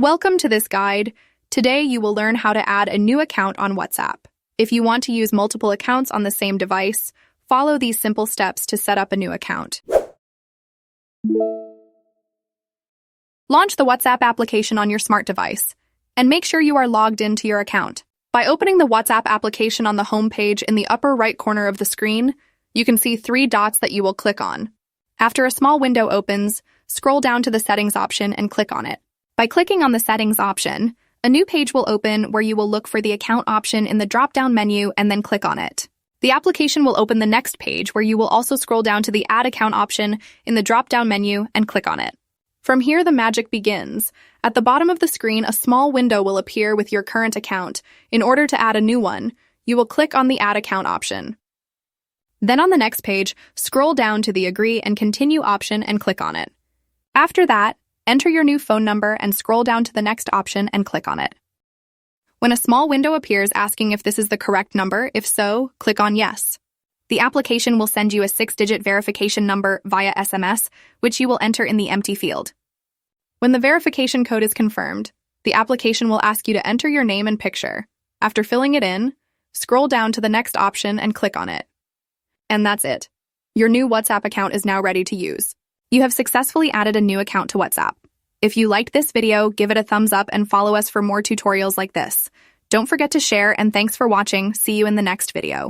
Welcome to this guide. Today you will learn how to add a new account on WhatsApp. If you want to use multiple accounts on the same device, follow these simple steps to set up a new account. Launch the WhatsApp application on your smart device, and make sure you are logged into your account. By opening the WhatsApp application on the home page in the upper right corner of the screen, you can see 3 dots that you will click on. After a small window opens, scroll down to the Settings option and click on it. By clicking on the Settings option, a new page will open where you will look for the Account option in the drop-down menu and then click on it. The application will open the next page where you will also scroll down to the Add Account option in the drop-down menu and click on it. From here, the magic begins. At the bottom of the screen, a small window will appear with your current account. In order to add a new one, you will click on the Add Account option. Then on the next page, scroll down to the Agree and Continue option and click on it. After that, enter your new phone number and scroll down to the next option and click on it. When a small window appears asking if this is the correct number, if so, click on Yes. The application will send you a 6-digit verification number via SMS, which you will enter in the empty field. When the verification code is confirmed, the application will ask you to enter your name and picture. After filling it in, scroll down to the next option and click on it. And that's it. Your new WhatsApp account is now ready to use. You have successfully added a new account to WhatsApp. If you liked this video, give it a thumbs up and follow us for more tutorials like this. Don't forget to share, and thanks for watching. See you in the next video.